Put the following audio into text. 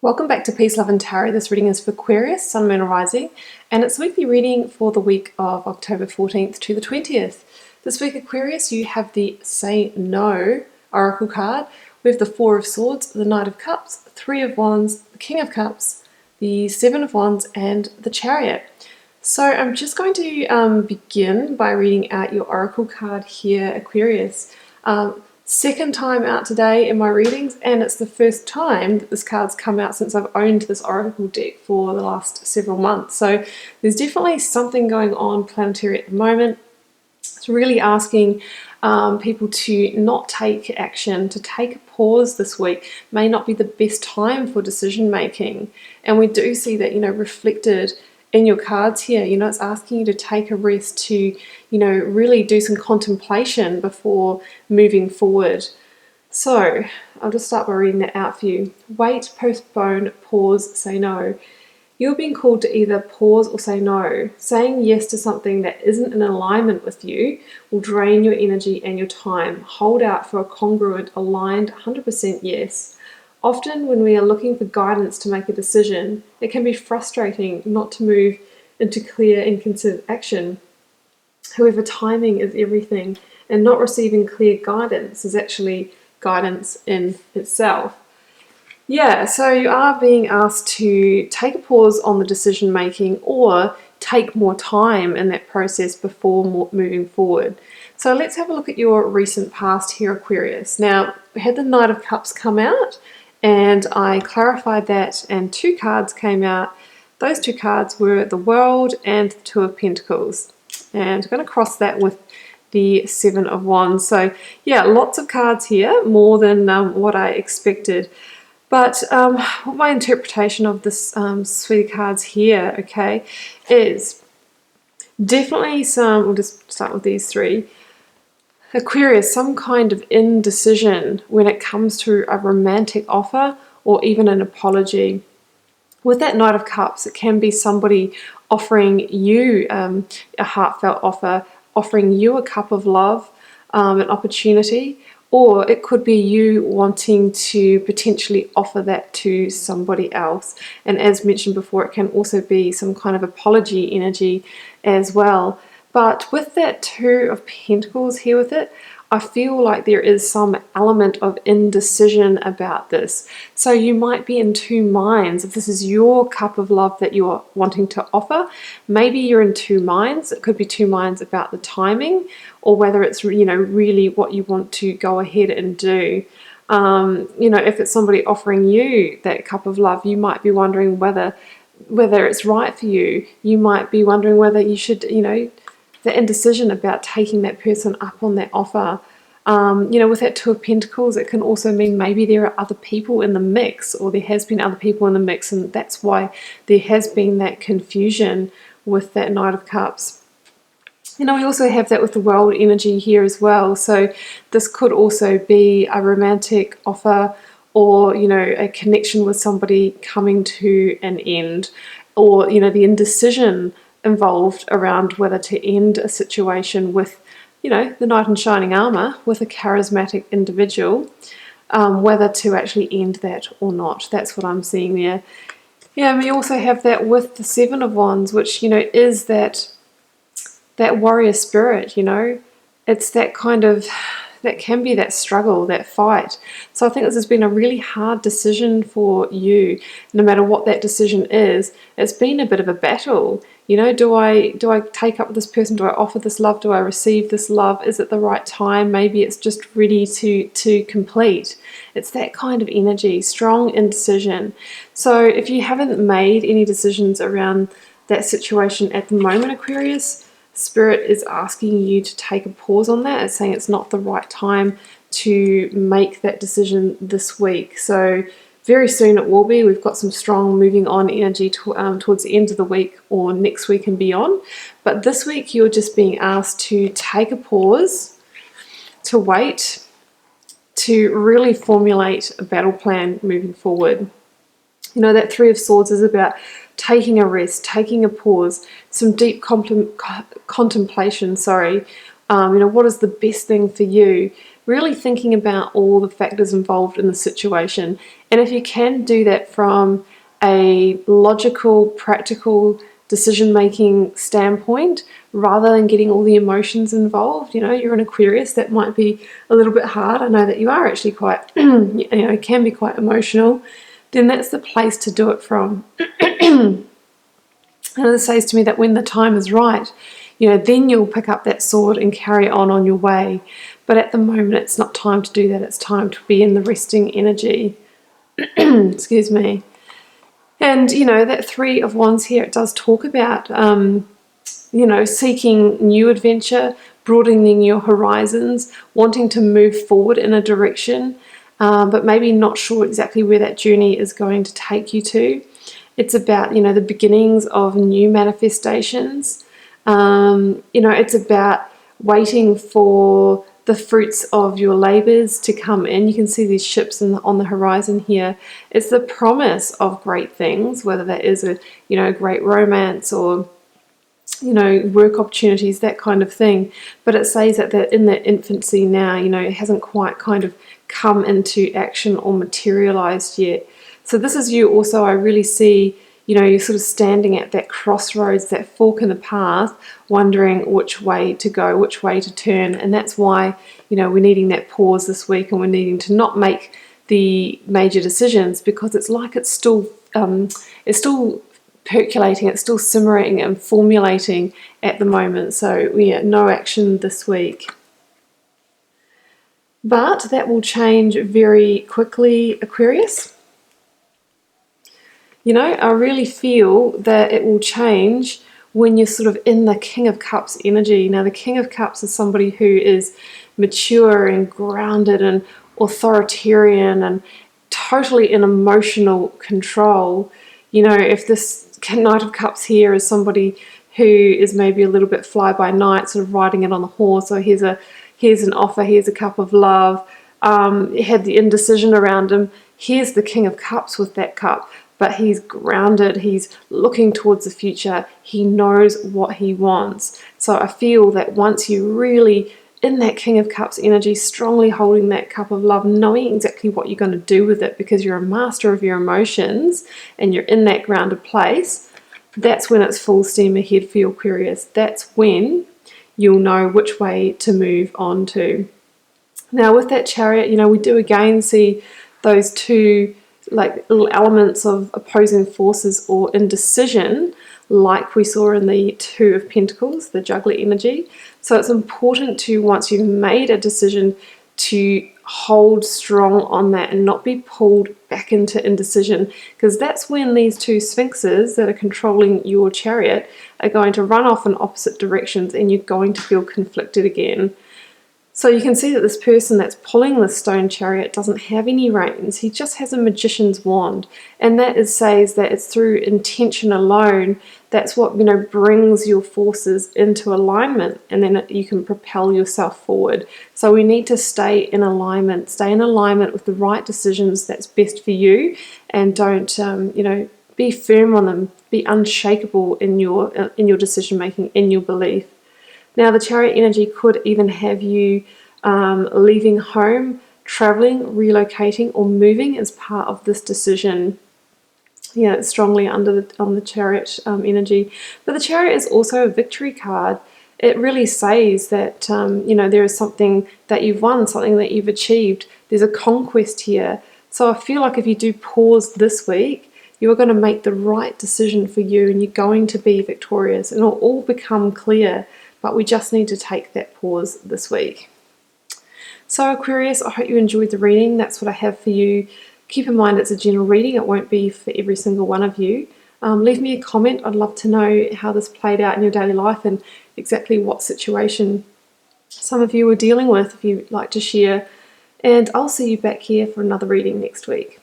Welcome back to Peace, Love and Tarot. This reading is for Aquarius, Sun, Moon, and Rising, and it's a weekly reading for the week of October 14th to the 20th. This week, Aquarius, you have the Say No Oracle card. We have the Four of Swords, the Knight of Cups, Three of Wands, the King of Cups, the Seven of Wands, and the Chariot. So I'm just going to begin by reading out your Oracle card here, Aquarius. Second time out today in my readings, and it's the first time that this card's come out since I've owned this Oracle deck for the last several months. So there's definitely something going on planetary at the moment. It's really asking people to not take action, to take a pause this week. May not be the best time for decision making. And we do see that, reflected in your cards here. It's asking you to take a rest, to, really do some contemplation before moving forward. So I'll just start by reading that out for you. Wait, postpone, pause, say no. You're being called to either pause or say no. Saying yes to something that isn't in alignment with you will drain your energy and your time. Hold out for a congruent, aligned 100% yes. Often when we are looking for guidance to make a decision, it can be frustrating not to move into clear and considered action. However, timing is everything, and not receiving clear guidance is actually guidance in itself. Yeah, so you are being asked to take a pause on the decision making or take more time in that process before moving forward. So let's have a look at your recent past here, Aquarius. Now, we had the Knight of Cups come out, and I clarified that, and two cards came out. Those two cards were the World and the Two of Pentacles. And I'm going to cross that with the Seven of Wands. So yeah, lots of cards here, more than what I expected. But what my interpretation of this suite of cards here, okay, is definitely we'll just start with these three. Aquarius, some kind of indecision when it comes to a romantic offer or even an apology. With that Knight of Cups, it can be somebody offering you a heartfelt offer, offering you a cup of love, an opportunity, or it could be you wanting to potentially offer that to somebody else. And as mentioned before, it can also be some kind of apology energy as well. But with that Two of Pentacles here with it, I feel like there is some element of indecision about this. So you might be in two minds. If this is your cup of love that you're wanting to offer, maybe you're in two minds. It could be two minds about the timing, or whether it's really what you want to go ahead and do. If it's somebody offering you that cup of love, you might be wondering whether it's right for you. You might be wondering whether you should, the indecision about taking that person up on that offer. With that Two of Pentacles, it can also mean maybe there are other people in the mix, or there has been other people in the mix, and that's why there has been that confusion with that Knight of Cups. We also have that with the World energy here as well. So this could also be a romantic offer, or a connection with somebody coming to an end, or the indecision involved around whether to end a situation with, the knight in shining armor, with a charismatic individual, whether to actually end that or not. That's what I'm seeing there. Yeah, and we also have that with the Seven of Wands, which, is that warrior spirit, It's that kind of, that can be that struggle, that fight. So I think this has been a really hard decision for you. No matter what that decision is, it's been a bit of a battle. Do I take up with this person? Do I offer this love? Do I receive this love? Is it the right time? Maybe it's just ready to complete. It's that kind of energy, strong indecision. So if you haven't made any decisions around that situation at the moment, Aquarius, Spirit is asking you to take a pause on that. It's saying it's not the right time to make that decision this week. So very soon it will be. We've got some strong moving on energy towards the end of the week or next week and beyond. But this week you're just being asked to take a pause, to wait, to really formulate a battle plan moving forward. That Three of Swords is about taking a rest, taking a pause, some deep contemplation, What is the best thing for you? Really thinking about all the factors involved in the situation. And if you can do that from a logical, practical, decision-making standpoint, rather than getting all the emotions involved. You're an Aquarius, that might be a little bit hard. I know that you are actually quite, can be quite emotional. Then that's the place to do it from. And it says to me that when the time is right, then you'll pick up that sword and carry on your way. But at the moment, it's not time to do that. It's time to be in the resting energy. Excuse me. And, that Three of Wands here, it does talk about, seeking new adventure, broadening your horizons, wanting to move forward in a direction, but maybe not sure exactly where that journey is going to take you to. It's about, the beginnings of new manifestations. It's about waiting for the fruits of your labors to come in. You can see these ships on the horizon here. It's the promise of great things, whether that is a great romance or work opportunities, that kind of thing. But it says that they're in their infancy now. It hasn't quite kind of come into action or materialized yet. So this is you also. I really see you're sort of standing at that crossroads, that fork in the path, wondering which way to go, which way to turn. And that's why, we're needing that pause this week, and we're needing to not make the major decisions, because it's like it's still percolating, it's still simmering and formulating at the moment. So no action this week. But that will change very quickly, Aquarius. I really feel that it will change when you're sort of in the King of Cups energy. Now, the King of Cups is somebody who is mature and grounded and authoritarian and totally in emotional control. If this Knight of Cups here is somebody who is maybe a little bit fly-by-night, sort of riding it on the horse, or here's an offer, here's a cup of love, had the indecision around him. Here's the King of Cups with that cup. But he's grounded, he's looking towards the future, he knows what he wants. So I feel that once you really in that King of Cups energy, strongly holding that cup of love, knowing exactly what you're going to do with it, because you're a master of your emotions and you're in that grounded place, that's when it's full steam ahead for your Aquarius. That's when you'll know which way to move on to. Now with that Chariot, we do again see those two little elements of opposing forces or indecision, like we saw in the Two of Pentacles, the juggler energy. So it's important to, once you've made a decision, to hold strong on that and not be pulled back into indecision, because that's when these two sphinxes that are controlling your Chariot are going to run off in opposite directions and you're going to feel conflicted again. So you can see that this person that's pulling this stone chariot doesn't have any reins. He just has a magician's wand. And that says that it's through intention alone. That's what, brings your forces into alignment. And then you can propel yourself forward. So we need to stay in alignment. Stay in alignment with the right decisions that's best for you. And don't, be firm on them. Be unshakable in your decision making, in your belief. Now, the Chariot energy could even have you leaving home, traveling, relocating, or moving as part of this decision. Yeah, it's strongly on the Chariot energy. But the Chariot is also a victory card. It really says that, there is something that you've won, something that you've achieved. There's a conquest here. So I feel like if you do pause this week, you're going to make the right decision for you and you're going to be victorious. And it'll all become clear. But we just need to take that pause this week. So Aquarius, I hope you enjoyed the reading. That's what I have for you. Keep in mind it's a general reading. It won't be for every single one of you. Leave me a comment. I'd love to know how this played out in your daily life and exactly what situation some of you are dealing with, if you'd like to share. And I'll see you back here for another reading next week.